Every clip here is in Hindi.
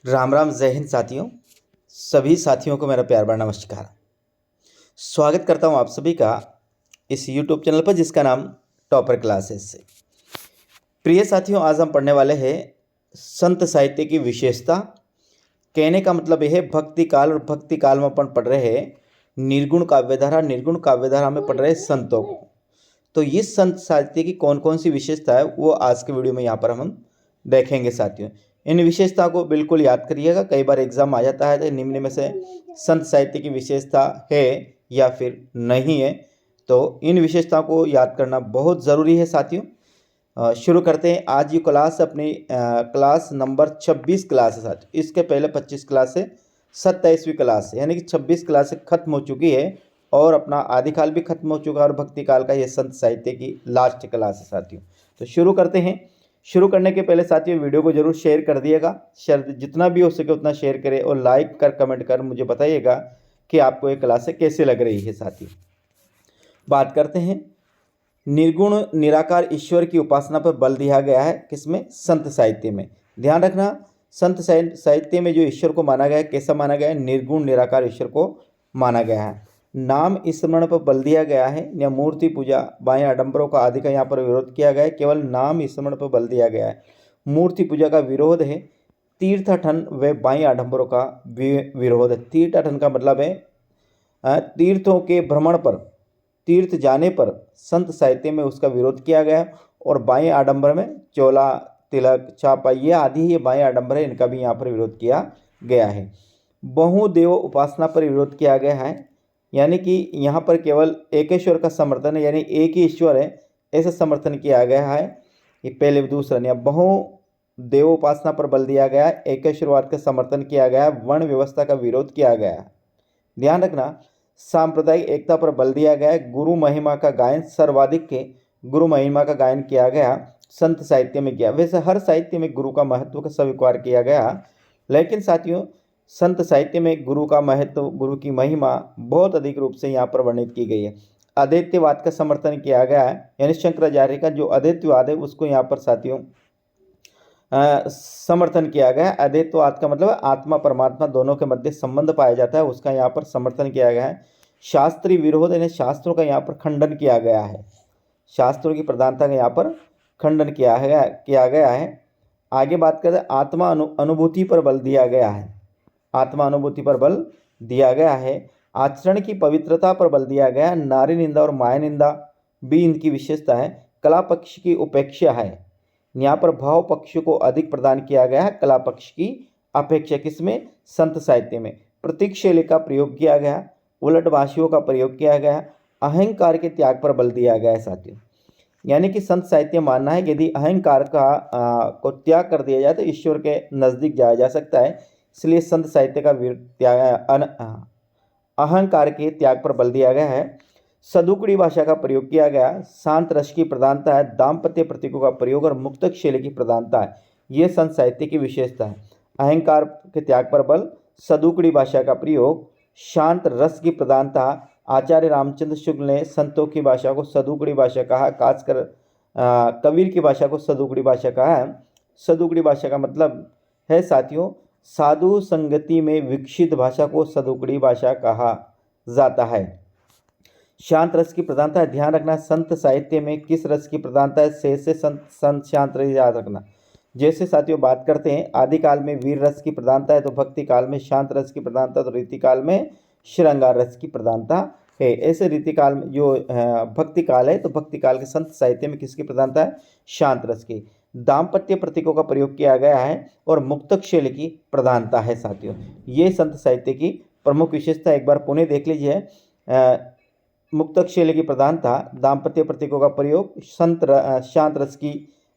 राम राम, जय हिंद साथियों। सभी साथियों को मेरा प्यार भरा नमस्कार। स्वागत करता हूं आप सभी का इस YouTube चैनल पर जिसका नाम टॉपर क्लासेस है। प्रिय साथियों, आज हम पढ़ने वाले हैं संत साहित्य की विशेषता। कहने का मतलब यह है भक्ति काल, और भक्ति काल में अपन पढ़ रहे हैं निर्गुण काव्यधारा। निर्गुण काव्यधारा में पढ़ रहे हैं संतों को। तो इस संत साहित्य की कौन कौन सी विशेषता है वो आज के वीडियो में यहाँ पर हम देखेंगे साथियों। इन विशेषता को बिल्कुल याद करिएगा, कई बार एग्जाम आ जाता है तो निम्न में से संत साहित्य की विशेषता है या फिर नहीं है, तो इन विशेषताओं को याद करना बहुत ज़रूरी है साथियों। शुरू करते हैं। आज ये क्लास अपनी क्लास नंबर 26 क्लास है साथियों। इसके पहले 25 क्लास है, 27वीं क्लास है, यानी कि 26 क्लासें खत्म हो चुकी है और अपना आदिकाल भी खत्म हो चुका है और भक्ति काल का ये संत साहित्य की लास्ट क्लास है साथियों। तो शुरू करते हैं। शुरू करने के पहले साथियों वीडियो को जरूर शेयर कर दिएगा। शेयर जितना भी हो सके उतना शेयर करें और लाइक कर कमेंट कर मुझे बताइएगा कि आपको ये क्लासें कैसे लग रही है साथियों। बात करते हैं। निर्गुण निराकार ईश्वर की उपासना पर बल दिया गया है किसमें? संत साहित्य में। ध्यान रखना, संत साहित्य में जो ईश्वर को माना गया है कैसा माना गया है? निर्गुण निराकार ईश्वर को माना गया है। नाम स्मरण पर बल दिया गया है या मूर्ति पूजा बाह्य आडंबरों का आदि का यहाँ पर विरोध किया गया है। केवल नाम स्मरण पर बल दिया गया है। मूर्ति पूजा का विरोध है। तीर्थाटन व बाह्य आडंबरों का विरोध है। तीर्थाटन का मतलब है तीर्थों के भ्रमण पर, तीर्थ जाने पर संत साहित्य में उसका विरोध किया गया है। और बाह्य आडंबर में चोला, तिलक, छापा ये आदि ये बाह्य आडंबर है, इनका भी यहाँ पर विरोध किया गया है। बहुदेव उपासना पर विरोध किया गया है, यानी कि यहाँ पर केवल एक ईश्वर का समर्थन है, यानी एक ही ईश्वर है ऐसा समर्थन किया गया है। ये पहले दूसरा नहीं। बहुदेव उपासना पर बल दिया गया है, एक ईश्वरवाद का समर्थन किया गया है, वर्ण व्यवस्था का विरोध किया गया है। ध्यान रखना, सांप्रदायिक एकता पर बल दिया गया है। गुरु महिमा का गायन, सर्वाधिक के गुरु महिमा का गायन किया गया संत साहित्य में किया। वैसे हर साहित्य में गुरु का महत्व का स्वीकार किया गया, लेकिन साथियों संत साहित्य में गुरु का महत्व, गुरु की महिमा बहुत अधिक रूप से यहाँ पर वर्णित की गई है। अद्वैतवाद का समर्थन किया गया है, यानी शंकराचार्य का जो अद्वैतवाद है उसको यहाँ पर साथियों समर्थन किया गया है। अद्वैतवाद का मतलब आत्मा परमात्मा दोनों के मध्य संबंध पाया जाता है, उसका यहाँ पर समर्थन किया गया है। शास्त्रीय विरोध यानी शास्त्रों का यहाँ पर खंडन किया गया है। शास्त्रों की प्रधानता का यहाँ पर खंडन किया गया है। आगे बात करें, आत्मा अनुभूति पर बल दिया गया है। आत्मा अनुभूति पर बल दिया गया है। आचरण की पवित्रता पर बल दिया गया है। नारी निंदा और माया निंदा भी इनकी विशेषता है। कला पक्ष की उपेक्षा है, यहाँ पर भाव पक्ष को अधिक प्रदान किया गया है कला पक्ष की अपेक्षा। किसमें? संत साहित्य में। प्रतीक शैली का प्रयोग किया गया, उलट भाषियों का प्रयोग किया गया, अहंकार के त्याग पर बल दिया गया है साथियों। यानी कि संत साहित्य मानना है कि यदि अहंकार को त्याग कर दिया जाए तो ईश्वर के नज़दीक जाया जा सकता है, इसलिए संत साहित्य का अहंकार के त्याग पर बल दिया गया है। सदुकड़ी भाषा का प्रयोग किया गया, शांत रस की प्रधानता है, दाम्पत्य प्रतीकों का प्रयोग और मुक्तक शैली की प्रधानता है, ये संत साहित्य की विशेषता है। अहंकार के त्याग पर बल, सदुकड़ी भाषा का प्रयोग, शांत रस की प्रधानता। आचार्य रामचंद्र शुक्ल ने संतों की भाषा को सदुकड़ी भाषा कहा, खासकर कबीर की भाषा को सदुकड़ी भाषा कहा है। सदुकड़ी भाषा का मतलब है साथियों साधु संगति में विकसित भाषा को सदुकड़ी भाषा कहा जाता है। शांत रस की प्रधानता है। ध्यान रखना, संत साहित्य में किस रस की प्रधानता है? से संत शांत रस याद रखना। जैसे साथियों बात करते हैं आदिकाल में वीर रस की प्रधानता है, तो भक्ति काल में शांत रस की प्रधानता, तो रीति काल में श्रृंगार रस की प्रधानता है। ऐसे रीति काल में जो भक्ति काल है, तो भक्ति काल के संत साहित्य में किसकी प्रधानता है? शांत रस की। दाम्पत्य प्रतीकों का प्रयोग किया गया है और मुक्तक शैली की प्रधानता है साथियों। ये संत साहित्य की प्रमुख विशेषता एक बार पुनः देख लीजिए। मुक्तक शैली की प्रधानता, दाम्पत्य प्रतीकों का प्रयोग, शांत रस की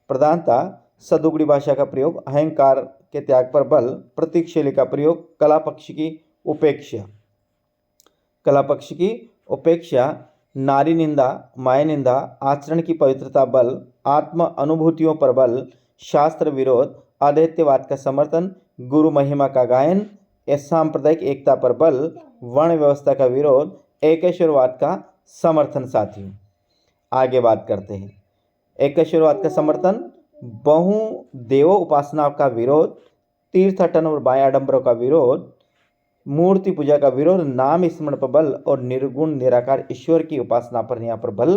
प्रधानता, सदुगड़ी भाषा का प्रयोग, अहंकार के त्याग पर बल, प्रतीक शैली का प्रयोग, कला पक्ष की उपेक्षा, कला पक्ष की उपेक्षा, नारी निंदा माया निंदा, आचरण की पवित्रता बल, आत्म अनुभूतियों पर बल, शास्त्र विरोध, अद्वैतवाद का समर्थन, गुरु महिमा का गायन, सांप्रदायिक एकता पर बल, वर्ण व्यवस्था का विरोध, एकेश्वरवाद का समर्थन साथियों। आगे बात करते हैं। एकेश्वरवाद का समर्थन, बहुदेव उपासना का विरोध, तीर्थाटन और बाह्य आडंबरों का विरोध, मूर्ति पूजा का विरोध, नाम स्मरण पर बल और निर्गुण निराकार ईश्वर की उपासना पर यहाँ पर बल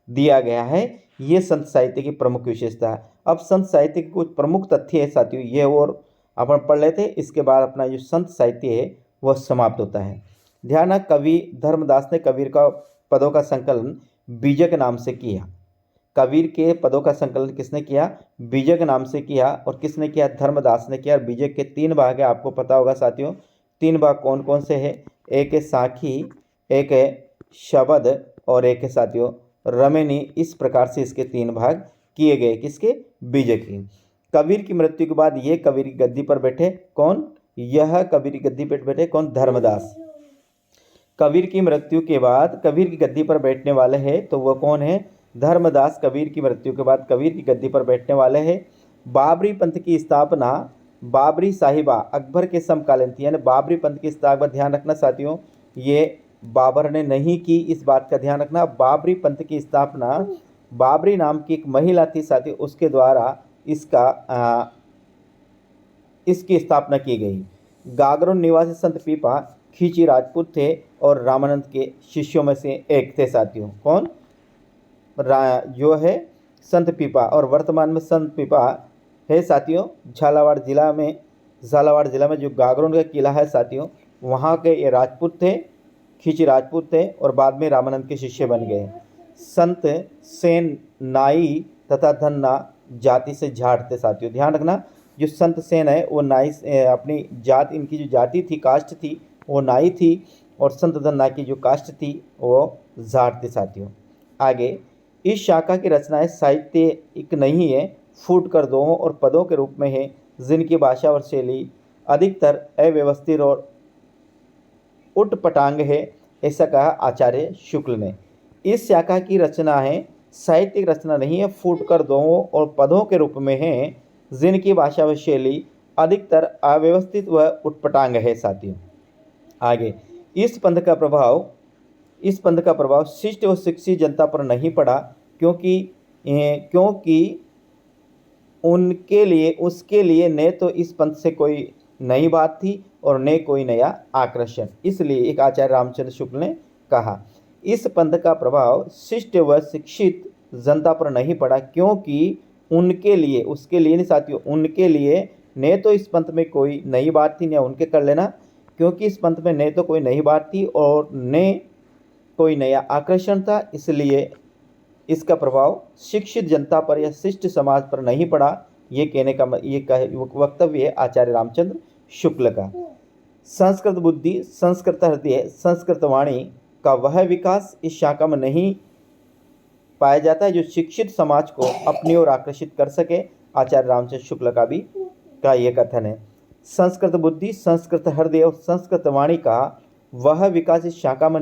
दिया गया है। ये संत साहित्य की प्रमुख विशेषता है। अब संत साहित्य के कुछ प्रमुख तथ्य है साथियों, ये और अपन पढ़ लेते हैं। इसके बाद अपना जो संत साहित्य है वह समाप्त होता है। ध्यान, कवि धर्मदास ने कबीर का पदों का संकलन बीजक नाम से किया। कबीर के पदों का संकलन किसने किया? बीजक नाम से किया। और किसने किया? धर्मदास ने किया। बीजक के 3 भाग है, आपको पता होगा साथियों। 3 भाग कौन कौन से हैं? एक है साखी, एक है शबद और एक है साथियों रमेनी। इस प्रकार से इसके 3 भाग किए गए। किसके? बीजक की। कबीर की मृत्यु के बाद ये कबीर की गद्दी पर बैठे। कौन? यह कबीर की गद्दी पर बैठे। कौन? धर्मदास। कबीर की मृत्यु के बाद कबीर की गद्दी पर बैठने वाले हैं तो वह कौन है? धर्मदास कबीर की मृत्यु के बाद कबीर की गद्दी पर बैठने वाले हैं। बाबरी पंथ की स्थापना बाबरी साहिबा अकबर के समकालीन थी। यानी बाबरी पंथ की स्थापना, ध्यान रखना साथियों, ये बाबर ने नहीं की, इस बात का ध्यान रखना। बाबरी पंथ की स्थापना बाबरी नाम की एक महिला थी साथियों, उसके द्वारा इसकी स्थापना की गई। गागरों निवासी संत पीपा खींची राजपूत थे और रामानंद के शिष्यों में से एक थे साथियों। कौन? जो है संत पीपा। और वर्तमान में संत पीपा है साथियों झालावाड़ जिला में जो गागरों का किला है साथियों, वहाँ के ये राजपूत थे, खींची राजपूत थे और बाद में रामानंद के शिष्य बन गए। संत सेन नाई तथा धन्ना जाति से झाड़ थे साथियों। ध्यान रखना, जो संत सेन है वो नाई अपनी जात, इनकी जो जाति थी, कास्ट थी, वो नाई थी। और संत धन्ना की जो कास्ट थी वो झाड़ थे साथियों। आगे, इस शाखा की रचनाएं साहित्यिक नहीं है, फूट कर दोहों और पदों के रूप में है, जिनकी भाषा और शैली अधिकतर अव्यवस्थित और उटपटांग है, ऐसा कहा आचार्य शुक्ल ने। इस शाखा की रचना है साहित्यिक रचना नहीं है, फूट कर दोहों और पदों के रूप में है, जिनकी भाषा व शैली अधिकतर अव्यवस्थित व उटपटांग है साथियों। आगे, इस पंथ का प्रभाव शिष्ट व शिक्षित जनता पर नहीं पड़ा, क्योंकि उसके लिए न तो इस पंथ से कोई नई बात थी और न कोई नया आकर्षण। इसलिए एक आचार्य रामचंद्र शुक्ल ने कहा, इस पंथ का प्रभाव शिष्ट व शिक्षित जनता पर नहीं पड़ा, क्योंकि उनके लिए, उसके लिए नहीं साथियों, उनके लिए न तो इस पंथ में कोई नई बात थी, न उनके कर लेना, क्योंकि इस पंथ में न तो कोई नई बात थी और न कोई नया आकर्षण था, इसलिए इसका प्रभाव शिक्षित जनता पर या शिष्ट समाज पर नहीं पड़ा। ये कहने का वक्तव्य है आचार्य रामचंद्र शुक्ल का। संस्कृत बुद्धि, संस्कृत हृदय, संस्कृत वाणी का वह विकास इस शाखा में नहीं पाया जाता है जो शिक्षित समाज को अपनी ओर आकर्षित कर सके। आचार्य रामचंद्र शुक्ल का ये कथन है। संस्कृत बुद्धि, संस्कृत हृदय और संस्कृत वाणी का वह विकास इस शाखा में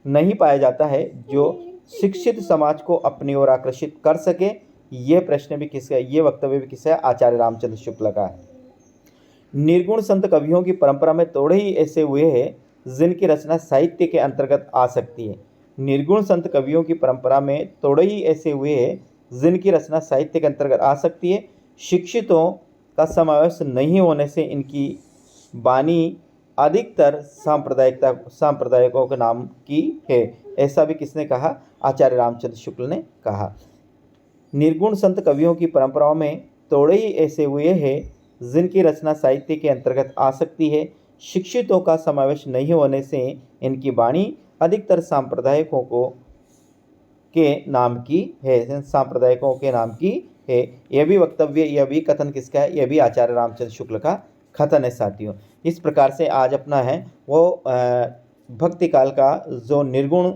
नहीं पाया जाता है जो शिक्षित समाज को अपनी ओर आकर्षित कर सके। ये प्रश्न भी किसका, ये वक्तव्य भी किसका है? आचार्य रामचंद्र शुक्ल का है। निर्गुण संत कवियों की परंपरा में थोड़े ही ऐसे हुए हैं जिनकी रचना साहित्य के अंतर्गत आ सकती है। निर्गुण संत कवियों की परंपरा में थोड़े ही ऐसे हुए हैं जिनकी रचना साहित्य के अंतर्गत आ सकती है। शिक्षितों का समावेश नहीं होने से इनकी वाणी अधिकतर सांप्रदायिकों के नाम की है। ऐसा भी किसने कहा? आचार्य रामचंद्र शुक्ल ने कहा। निर्गुण संत कवियों की परंपराओं में थोड़े ही ऐसे हुए हैं जिनकी रचना साहित्य के अंतर्गत आ सकती है। शिक्षितों का समावेश नहीं होने से इनकी वाणी अधिकतर सांप्रदायिकों के नाम की है। यह भी वक्तव्य, यह भी कथन किसका है? यह भी आचार्य रामचंद्र शुक्ल का कथन है साथियों। इस प्रकार से आज अपना है वो भक्ति काल का जो निर्गुण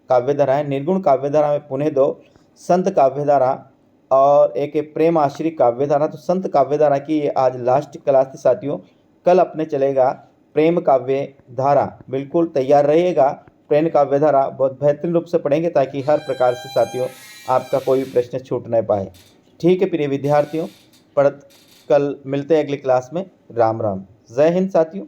काव्यधारा है, निर्गुण काव्यधारा में पुनः 2 संत काव्यधारा और एक प्रेम आश्रित काव्यधारा। तो संत काव्यधारा की ये आज लास्ट क्लास थी साथियों। कल अपने चलेगा प्रेम काव्यधारा। बिल्कुल तैयार रहिएगा। प्रेम काव्यधारा बहुत बेहतरीन रूप से पढ़ेंगे ताकि हर प्रकार से साथियों आपका कोई भी प्रश्न छूट नहीं पाए। ठीक है प्रिय विद्यार्थियों, कल मिलते हैं अगली क्लास में। राम राम, जय हिंद साथियों।